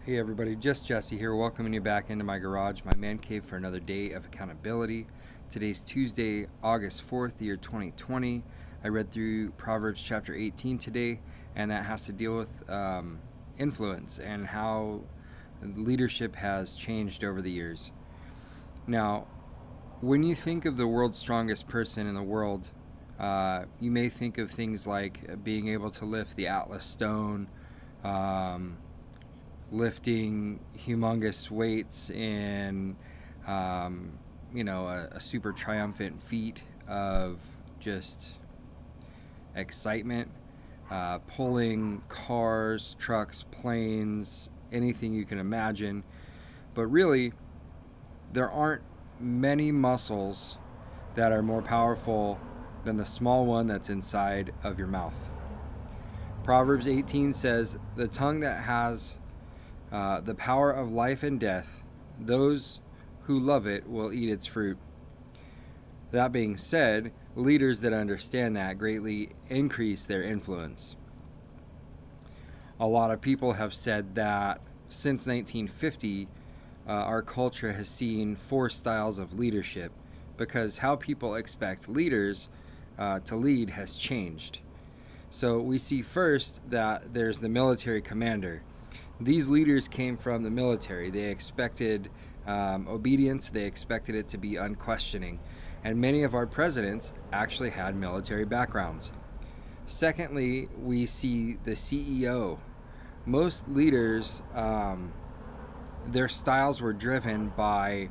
Hey everybody, just Jesse here, welcoming you back into my garage, my man cave for another day of accountability. Today's Tuesday, August 4th, the year 2020. I read through Proverbs chapter 18 today, and that has to deal with influence and how leadership has changed over the years. Now, when you think of the world's strongest person in the world, you may think of things like being able to lift the Atlas stone, lifting humongous weights in, a super triumphant feat of just excitement, pulling cars, trucks, planes, anything you can imagine. But really, there aren't many muscles that are more powerful than the small one that's inside of your mouth. Proverbs 18 says, "The tongue that has the power of life and death, those who love it will eat its fruit." That being said, leaders that understand that greatly increase their influence. A lot of people have said that since 1950, our culture has seen four styles of leadership because how people expect leaders to lead has changed. So we see first that there's the military commander. These leaders came from the military. They expected obedience. They expected it to be unquestioning. And many of our presidents actually had military backgrounds. Secondly, we see the CEO. Most leaders, their styles were driven by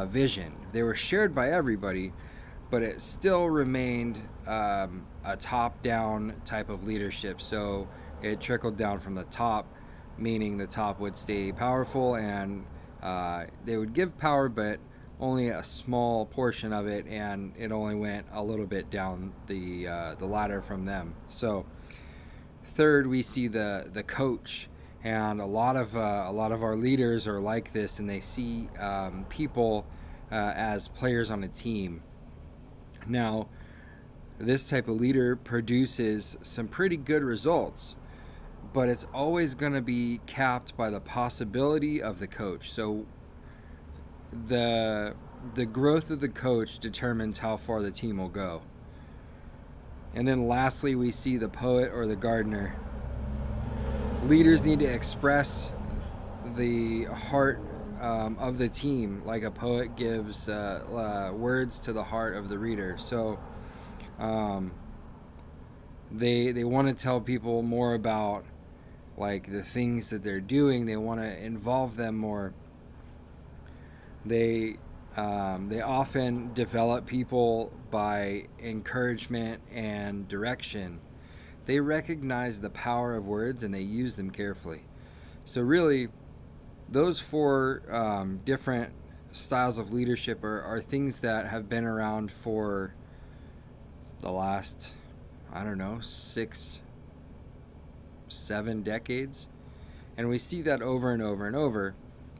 vision. They were shared by everybody, but it still remained a top-down type of leadership. So it trickled down from the top, meaning the top would stay powerful and they would give power, but only a small portion of it, and it only went a little bit down the ladder from them. So third, we see the coach, and a lot of our leaders are like this, and they see people as players on a team. Now, this type of leader produces some pretty good results, but it's always going to be capped by the possibility of the coach. So the growth of the coach determines how far the team will go. And then lastly, we see the poet or the gardener. Leaders need to express the heart of the team, like a poet gives words to the heart of the reader. So they want to tell people more about like the things that they're doing. They want to involve them more. They often develop people by encouragement and direction. They recognize the power of words and they use them carefully. So really, those four different styles of leadership are things that have been around for the last, 6-7 decades, and we see that over and over and over,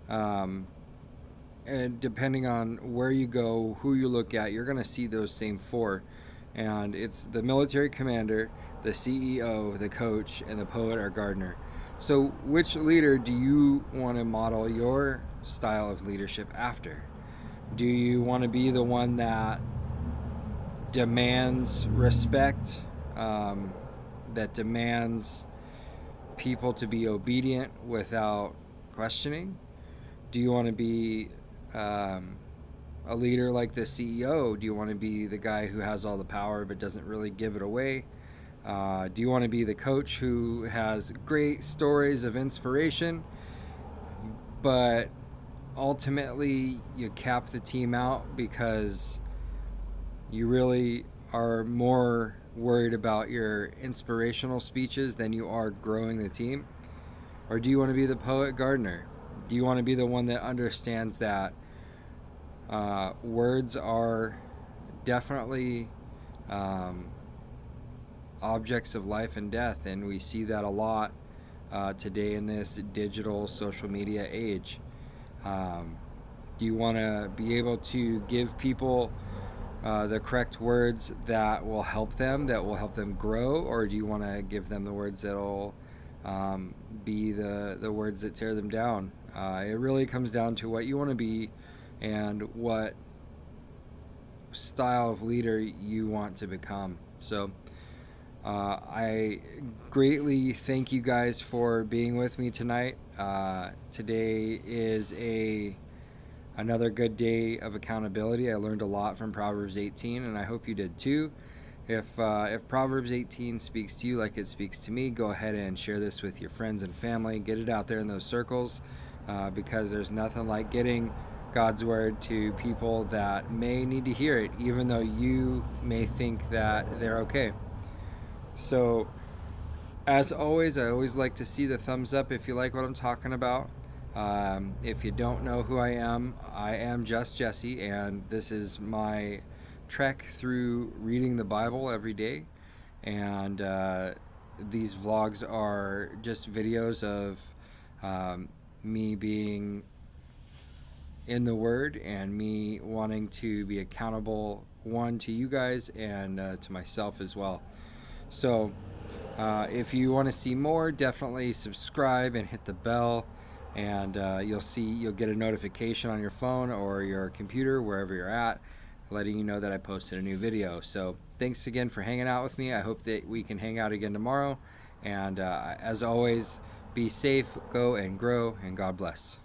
and depending on where you go, who you look at, you're going to see those same four. And it's the military commander, the CEO, the coach, and the poet or gardener. So which leader do you want to model your style of leadership after? Do you want to be the one that demands respect, that demands people to be obedient without questioning? Do you want to be a leader like the CEO? Do you want to be the guy who has all the power but doesn't really give it away? Do you want to be the coach who has great stories of inspiration, but ultimately you cap the team out because you really are more worried about your inspirational speeches than you are growing the team? Or do you want to be the poet gardener? Do you want to be the one that understands that words are definitely objects of life and death, and we see that a lot today in this digital social media age? Do you want to be able to give people the correct words that will help them grow, or do you want to give them the words that will be the words that tear them down. It really comes down to what you want to be and what style of leader you want to become. So I greatly thank you guys for being with me tonight. Today is another good day of accountability. I learned a lot from Proverbs 18, and I hope you did too. If Proverbs 18 speaks to you like it speaks to me, go ahead and share this with your friends and family. Get it out there in those circles, because there's nothing like getting God's word to people that may need to hear it, even though you may think that they're okay. So, as always, I always like to see the thumbs up if you like what I'm talking about. If you don't know who I am just Jesse, and this is my trek through reading the Bible every day. And these vlogs are just videos of me being in the Word and me wanting to be accountable, one, to you guys and to myself as well. So if you want to see more, definitely subscribe and hit the bell, and you'll get a notification on your phone or your computer, wherever you're at, letting you know that I posted a new video. So thanks again for hanging out with me. I hope that we can hang out again tomorrow. And as always, be safe, go and grow, and God bless.